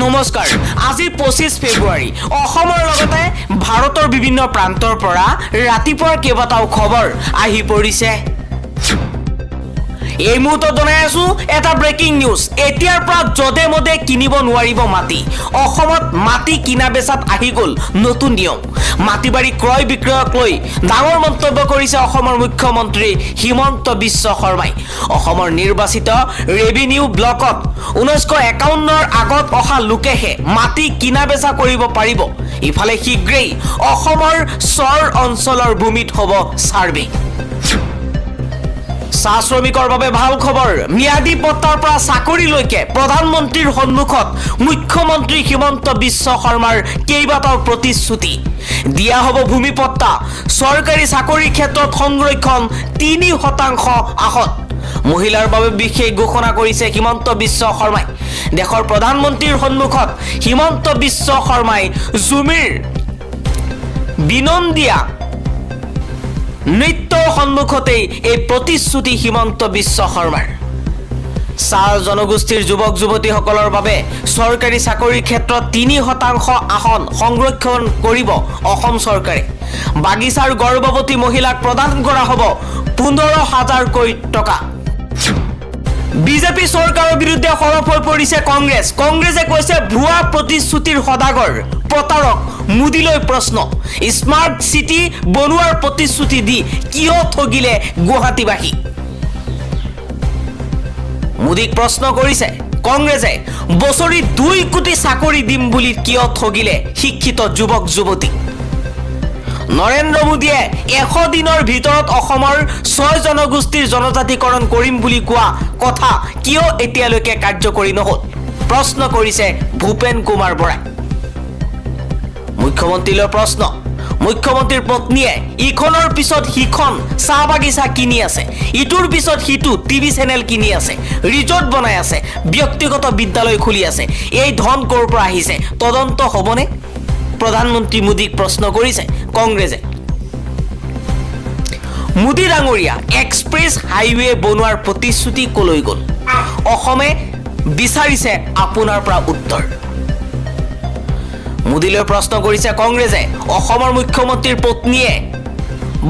নমস্কাৰ আজি 25 ফেব্ৰুৱাৰী অসমৰ লগতে ভাৰতৰ বিভিন্ন প্ৰান্তৰ পৰা ৰাতিপুৱাৰ কেইবাটাও খবৰ আহি পৰিছে এই মুহূৰ্তত জনাই আছো এটা ব্ৰেকিং নিউজ এতিয়াৰ পৰা জদে মদে কিনিব নোৱাৰিব মাটি অসমত মাটি কিনা বেচাত আহি গল নতুন নিয়ম মাটিবাৰী ক্ৰয় বিক্ৰয়ক লৈ ডাঙৰ মন্তব্য কৰিছে অসমৰ মুখ্যমন্ত্ৰী হিমন্ত বিশ্ব শৰ্মাই অসমৰ নিৰ্বাচিত ৰেভিনিউ ব্লকত 1951 আগত অহা লোকেহে মাটি কিনা বেচা কৰিব পাৰিব ইফালে শীঘ্ৰেই অসমৰ চৰ অঞ্চলৰ ভূমিত হ'ব সাৰ্ভে চাহ শ্ৰমিকৰ বাবে ভাল খবৰ ম্যাদী পট্টাৰ পৰা চাকৰিলৈকে প্ৰধানমন্ত্ৰীৰ সন্মুখত মুখ্যমন্ত্ৰী হিমন্ত বিশ্ব শৰ্মাৰ কেইবাটাও প্ৰতিশ্ৰুতি দিয়া হ'ব ভূমি পট্টা চৰকাৰী চাকৰিৰ ক্ষেত্ৰত সংৰক্ষণ 3% আহত মহিলাৰ বাবে বিশেষ ঘোষণা কৰিছে হিমন্ত বিশ্ব শৰ্মাই দেশৰ প্ৰধানমন্ত্ৰীৰ সন্মুখত হিমন্ত বিশ্ব শৰ্মাই জুমিৰ বিনন্দিয়া নৃত্যৰ সন্মুখতেই এই প্ৰতিশ্ৰুতি হিমন্ত বিশ্ব শৰ্মাৰ চাহ জনগোষ্ঠীৰ যুৱক যুৱতীসকলৰ বাবে চৰকাৰী চাকৰিৰ ক্ষেত্ৰত 3% আসন সংৰক্ষণ কৰিব অসম চৰকাৰে বাগিচাৰ গৰ্ভৱতী মহিলাক প্ৰদান কৰা হ'ব 15,000 কোটি টকা বিজেপি চৰকাৰৰ বিৰুদ্ধে সৰব হৈ পৰিছে কংগ্ৰেছে কৈছে ভুৱা প্ৰতিশ্ৰুতিৰ সদাগৰ প্ৰতাৰক মোদীলৈ প্ৰশ্ন স্মাৰ্ট সিটি বনোৱাৰ প্ৰতিশ্ৰুতি দি কিয় ঠগিলে গুৱাহাটীবাসী মোদীক প্ৰশ্ন কৰিছে কংগ্ৰেছে বছৰি 2 কোটি চাকৰি দিম বুলি কিয় ঠগিলে শিক্ষিত যুৱক যুৱতী নৰেন্দ্ৰ মোদীয়ে 100 দিনৰ ভিতৰত অসমৰ 6 জনগোষ্ঠীৰ জনজাতিকৰণ কৰিম বুলি কোৱা কথা কিয় এতিয়ালৈকে কাৰ্যকৰী নহল প্ৰশ্ন কৰিছে ভূপেন কুমাৰ বৰাই মুখ্যমন্ত্ৰীলৈ প্ৰশ্ন মুখ্যমন্ত্ৰীৰ পত্নীয়ে ইখনৰ পিছত সিখন চাহ বাগিচা কিনি আছে ইটোৰ পিছত সিটো টিভি চেনেল কিনি আছে ৰিজৰ্ট বনাই আছে ব্যক্তিগত বিদ্যালয় খুলি আছে এই ধন ক'ৰ পৰা আহিছে তদন্ত হ'বনে প্ৰধানমন্ত্ৰী মোদীক প্ৰশ্ন কৰিছে কংগ্ৰেছে মোদী ডাঙৰীয়া এক্সপ্ৰেছ হাইৱে বনোৱাৰ প্ৰতিশ্ৰুতি কলৈ গ'ল অসমে বিচাৰিছে আপোনাৰ পৰা উত্তৰ মোদীলৈ প্ৰশ্ন কৰিছে কংগ্ৰেছে অসমৰ মুখ্যমন্ত্ৰীৰ পত্নীয়ে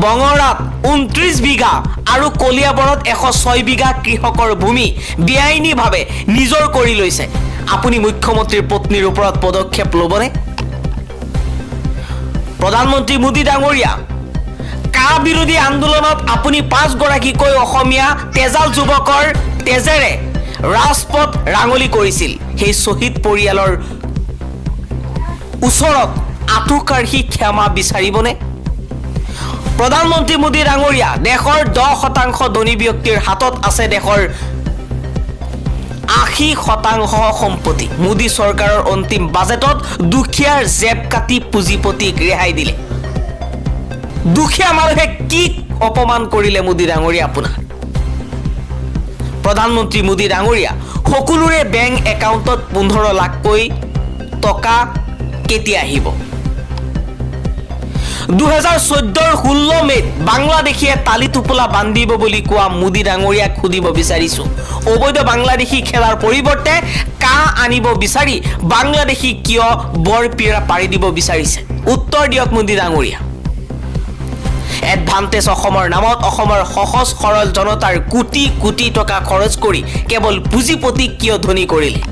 বঙৰাত 29 বিঘা আৰু কলিয়াবৰত 106 বিঘা কৃষকৰ ভূমি বেআইনীভাৱে নিজৰ কৰি লৈছে আপুনি মুখ্যমন্ত্ৰীৰ পত্নীৰ ওপৰত পদক্ষেপ ল'বনে প্ৰধানমন্ত্ৰী মোদী ডাঙৰীয়া কা বিৰোধী আন্দোলনত আপুনি 5 গৰাকীকৈ অসমীয়া তেজাল যুৱকৰ তেজেৰে ৰাজপথ ৰাঙলি কৰিছিল সেই শ্বহীদ পৰিয়ালৰ ওচৰত আঁঠুকাঢ়ি ক্ষমা বিচাৰিবনে প্ৰধানমন্ত্ৰী মোদী ডাঙৰীয়া দেশৰ 10% ধনী ব্যক্তিৰ হাতত আছে দেশৰ 80% সম্পত্তি মোদী চৰকাৰৰ অন্তিম বাজেটত দুখীয়াৰ জেব কাটি পুঁজিপতিক ৰেহাই দিলে দুখীয়া মানুহে কি অপমান কৰিলে মোদী ডাঙৰীয়া আপোনাৰ প্ৰধানমন্ত্ৰী মোদী ডাঙৰীয়া সকলোৰে বেংক একাউণ্টত 15 লাখকৈ টকা কেতিয়া আহিব 2014 মেত বাংলাদেশীয়ে তালি টোপোলা বান্ধিব বুলি কোৱা মোদী ডাঙৰীয়াক সুধিব বিচাৰিছো অবৈধ বাংলাদেশী খেলাৰ পৰিৱৰ্তে কা আনিব বিচাৰি বাংলাদেশী কিয় বৰপিৰা পাৰি দিব বিচাৰিছে উত্তৰ দিয়ক মোদী ডাঙৰীয়া এডভান্টেজ অসমৰ নামত অসমৰ সহজ সৰল জনতাৰ কোটি কোটি টকা খৰচ কৰি কেৱল পুঁজিপতিক কিয় ধনী কৰিলে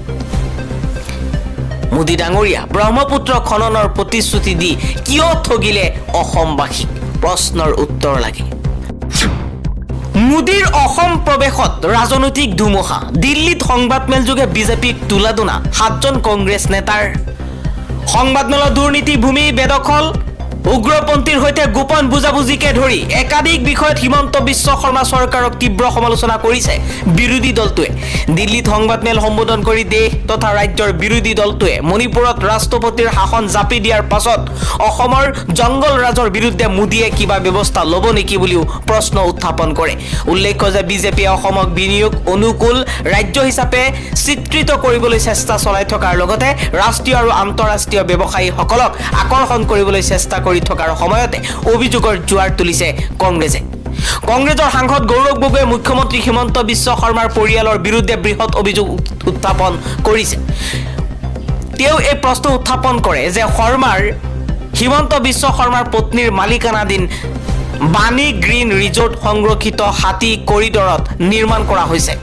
মোদী ডাঙৰীয়া ব্ৰহ্মপুত্ৰ খননৰ প্ৰতিশ্ৰুতি দি কিয় ঠগিলে অসমবাসীক প্ৰশ্নৰ উত্তৰ লাগে মোদীৰ অসম প্ৰৱেশত ৰাজনৈতিক ধুমুহা দিল্লীত সংবাদমেল যোগে বিজেপিক তুলাদুনা 7জন কংগ্ৰেছ নেতাৰ সংবাদমেলৰ দুৰ্নীতি ভূমি বেদখল উগ্ৰপন্থীৰ সৈতে গোপন বুজাবুজিকে ধৰি একাধিক বিষয়ত হিমন্ত বিশ্ব শৰ্মা চৰকাৰক তীব্ৰ সমালোচনা কৰিছে বিৰোধী দলটোৱে দিল্লীত সংবাদমেল সম্বোধন কৰি দেশ তথা ৰাজ্যৰ বিৰোধী দলটোৱে মণিপুৰত ৰাষ্ট্ৰপতিৰ শাসন জাপি দিয়াৰ পাছত অসমৰ জংগল ৰাজৰ বিৰুদ্ধে মোদীয়ে কিবা ব্যৱস্থা ল'ব নেকি বুলিও প্ৰশ্ন উত্থাপন কৰে উল্লেখ্য যে বিজেপিয়ে অসমক বিনিয়োগ অনুকূল ৰাজ্য হিচাপে চিত্ৰিত কৰিবলৈ চেষ্টা চলাই থকাৰ লগতে ৰাষ্ট্ৰীয় আৰু আন্তঃৰাষ্ট্ৰীয় ব্যৱসায়ীসকলক আকৰ্ষণ কৰিবলৈ চেষ্টা কৰি থকাৰ সময়তে অভিযোগৰ জোৱাৰ তুলিছে কংগ্ৰেছৰ সাংসদ গৌৰৱ গগৈয়ে মুখ্যমন্ত্ৰী হিমন্ত বিশ্ব শৰ্মাৰ পৰিয়ালৰ বিৰুদ্ধে বৃহৎ অভিযোগ উত্থাপন কৰিছে তেওঁ এই প্ৰশ্ন উত্থাপন কৰে যে হিমন্ত বিশ্ব শৰ্মাৰ পত্নীৰ মালিকানাধীন বাণী গ্ৰীণ ৰিজৰ্ট সংৰক্ষিত হাতী কৰিডৰত নিৰ্মাণ কৰা হৈছে।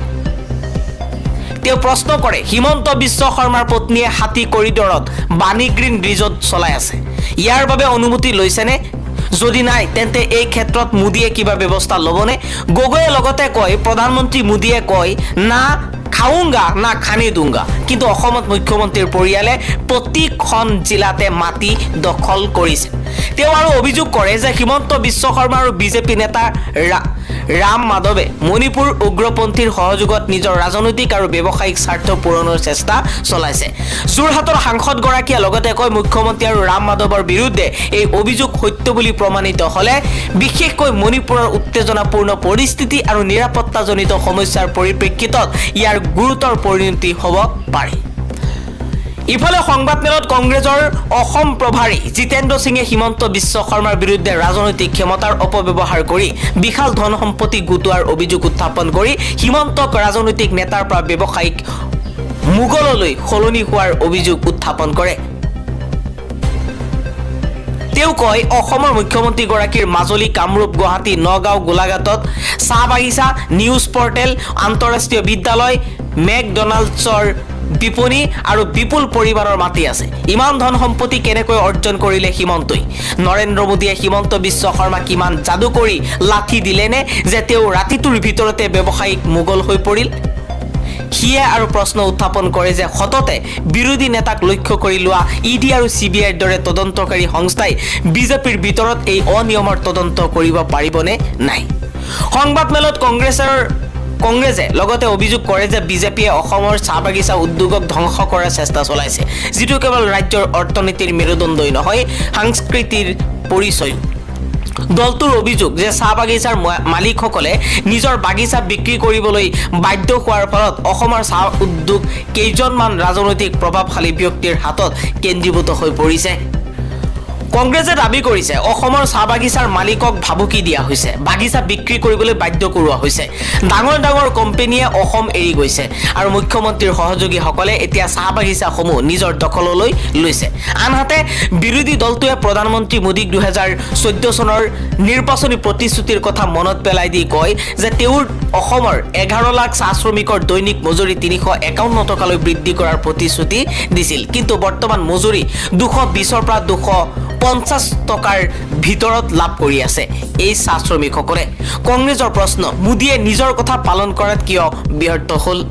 তেওঁ প্ৰশ্ন কৰে হিমন্ত বিশ্ব শৰ্মাৰ পত্নীয়ে হাতী কৰিডৰত বাণী গ্ৰীণ ৰিজৰ্ট চলাই আছে, ইয়াৰ বাবে অনুমতি লৈছেনে? যদি নাই তেন্তে এই ক্ষেত্ৰত মোদীয়ে কিবা ব্যৱস্থা ল'বনে? গগৈয়ে লগতে কয় প্ৰধানমন্ত্ৰী মোদীয়ে কয় না খাউংগা না খানি দুংগা, কিন্তু অসমত মুখ্যমন্ত্ৰীৰ পৰিয়ালে প্ৰতিখন জিলাতে মাটি দখল কৰিছে। তেওঁ আৰু অভিযোগ কৰে যে হিমন্ত বিশ্ব শৰ্মা আৰু বিজেপি নেতা ৰাম মাধৱে মণিপুৰ উগ্ৰপন্থীৰ সহযোগত নিজৰ ৰাজনৈতিক আৰু ব্যৱসায়িক স্বাৰ্থ পূৰণৰ চেষ্টা চলাইছে। যোৰহাটৰ সাংসদগৰাকীয়ে লগতে কয় মুখ্যমন্ত্ৰী আৰু ৰাম মাধৱৰ বিৰুদ্ধে এই অভিযোগ সত্য বুলি প্ৰমাণিত হ'লে বিশেষকৈ মণিপুৰৰ উত্তেজনাপূৰ্ণ পৰিস্থিতি আৰু নিৰাপত্তাজনিত সমস্যাৰ পৰিপ্ৰেক্ষিতত ইয়াৰ গুৰুতৰ পৰিণতি হ'ব পাৰে। ইফালে সংবাদমেলত কংগ্ৰেছৰ অসম প্ৰভাৰী জিতেন্দ্ৰ সিঙে হিমন্ত বিশ্ব শৰ্মাৰ বিৰুদ্ধে ৰাজনৈতিক ক্ষমতাৰ অপব্যৱহাৰ কৰি বিশাল ধন সম্পত্তি গোটোৱাৰ অভিযোগ উত্থাপন কৰি হিমন্তক ৰাজনৈতিক নেতাৰ পৰা ব্যৱসায়িক মোগললৈ সলনি হোৱাৰ অভিযোগ উত্থাপন কৰে। তেওঁ কয় অসমৰ মুখ্যমন্ত্ৰীগৰাকীৰ মাজুলী, কামৰূপ, গুৱাহাটী, নগাঁও, গোলাঘাটত চাহ বাগিচা, নিউজ পৰ্টেল, আন্তঃৰাষ্ট্ৰীয় বিদ্যালয়, মেকডনাল্ডছৰ বিপণী আৰু বিপুল পৰিমাণৰ মাটি আছে। ইমান ধন সম্পত্তি কেনেকৈ অৰ্জন কৰিলে হিমন্তই? নৰেন্দ্ৰ মোদীয়ে হিমন্ত বিশ্ব শৰ্মাক কিমান যাদু কৰি লাঠি দিলেনে যে তেওঁ ৰাতিটোৰ ভিতৰতে ব্যৱসায়িক মোগল হৈ পৰিল? সিয়ে আৰু প্ৰশ্ন উত্থাপন কৰে যে সততে বিৰোধী নেতাক লক্ষ্য কৰি লোৱা ইডি আৰু CBIৰ দৰে তদন্তকাৰী সংস্থাই বিজেপিৰ ভিতৰত এই অনিয়মৰ তদন্ত কৰিব পাৰিবনে নাই? সংবাদমেলত কংগ্ৰেছে লগতে অভিযোগ কৰে যে বিজেপিয়ে অসমৰ চাহ বাগিচা উদ্যোগক ধ্বংস কৰাৰ চেষ্টা চলাইছে, যিটো কেৱল ৰাজ্যৰ অৰ্থনীতিৰ মেৰুদণ্ডই নহয় সাংস্কৃতিৰ পৰিচয়। দলটোৰ অভিযোগ যে চাহ বাগিচাৰ মালিকসকলে নিজৰ বাগিচা বিক্ৰী কৰিবলৈ বাধ্য হোৱাৰ ফলত অসমৰ চাহ উদ্যোগ কেইজনমান ৰাজনৈতিক প্ৰভাৱশালী ব্যক্তিৰ হাতত কেন্দ্ৰীভূত হৈ পৰিছে। কংগ্ৰেছে দাবী কৰিছে অসমৰ চাহ বাগিচাৰ মালিকক ভাবুকি দিয়া হৈছে, বাগিচা বিক্ৰী কৰিবলৈ বাধ্য কৰোৱা হৈছে। ডাঙৰ ডাঙৰ কোম্পানীয়ে অসম এৰি গৈছে আৰু মুখ্যমন্ত্ৰীৰ সহযোগীসকলে এতিয়া চাহ বাগিচাসমূহ নিজৰ দখললৈ লৈছে। আনহাতে বিৰোধী দলটোৱে প্ৰধানমন্ত্ৰী মোদীক 2014 চনৰ নিৰ্বাচনী প্ৰতিশ্ৰুতিৰ কথা মনত পেলাই দি কয় যে তেওঁৰ অসমৰ 11 লাখ চাহ শ্ৰমিকৰ দৈনিক মজুৰি 351 টকালৈ বৃদ্ধি কৰাৰ প্ৰতিশ্ৰুতি দিছিল, কিন্তু বৰ্তমান মজুৰি 220ৰ পৰা 250 টকাৰ ভিতৰত লাভ কৰি আছে এই চাহ শ্ৰমিকসকলে। কংগ্ৰেছৰ প্ৰশ্ন, মোদীয়ে নিজৰ কথা পালন কৰাত কিয় ব্যৰ্থ হ'ল?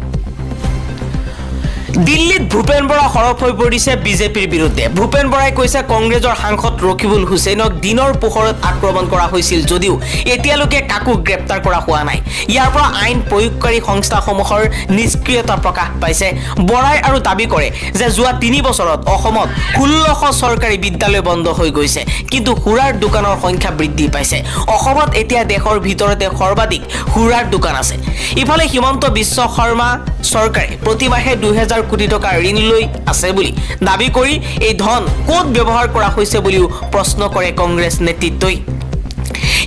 দিল্লীত ভূপেন বৰা সৰব হৈ পৰিছে বিজেপিৰ বিৰুদ্ধে। ভূপেন বৰাই কৈছে কংগ্ৰেছৰ সাংসদ ৰকিবুল হুছেইনক দিনৰ পোহৰত আক্ৰমণ কৰা হৈছিল যদিও এতিয়ালৈকে কাকো গ্ৰেপ্তাৰ কৰা হোৱা নাই। ইয়াৰ পৰা আইন প্ৰয়োগকাৰী সংস্থাসমূহৰ নিষ্ক্ৰিয়তা প্ৰকাশ পাইছে। বৰাই আৰু দাবী কৰে যে যোৱা 3 বছৰত অসমত 1600 চৰকাৰী বিদ্যালয় বন্ধ হৈ গৈছে, কিন্তু সুৰাৰ দোকানৰ সংখ্যা বৃদ্ধি পাইছে। অসমত এতিয়া দেশৰ ভিতৰতে সৰ্বাধিক সুৰাৰ দোকান আছে। ইফালে হিমন্ত বিশ্ব শৰ্মা চৰকাৰে প্ৰতিমাহে 2000 কোটি টকা ঋণ লৈ আছে বুলি দাবী কৰি এই ধন ক'ত ব্যৱহাৰ কৰা হৈছে বুলিও প্ৰশ্ন কৰে কংগ্ৰেছ নেতৃত্বই।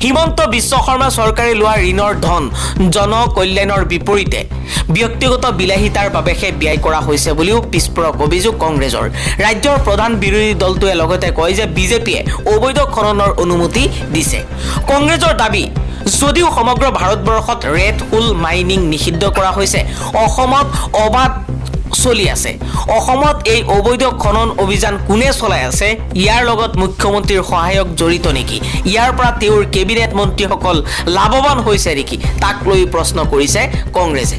হিমন্ত বিশ্ব শৰ্মা চৰকাৰে লোৱা ঋণৰ ধন জনকল্যাণৰ বিপৰীতে ব্যক্তিগত বিলাসিতাৰ বাবেহে ব্যয় কৰা হৈছে বুলিও বিস্ফোৰক অভিযোগ কংগ্ৰেছৰ। ৰাজ্যৰ প্ৰধান বিৰোধী দলটোৱে লগতে কয় যে বিজেপিয়ে অবৈধ খননৰ অনুমতি দিছে। কংগ্ৰেছৰ দাবী, যদিও সমগ্ৰ ভাৰতবৰ্ষত ৰেড হোল মাইনিং নিষিদ্ধ কৰা হৈছে, অসমত অবাধ চলি আছে। অসমত এই অবৈধ খনন অভিযান কোনে চলাই আছে? ইয়াৰ লগত মুখ্যমন্ত্ৰীৰ সহায়ক জড়িত নেকি? ইয়াৰ পৰা তেওঁৰ কেবিনেট মন্ত্ৰীসকল লাভৱান হৈছে নেকি? তাক লৈ প্ৰশ্ন কৰিছে কংগ্ৰেছে।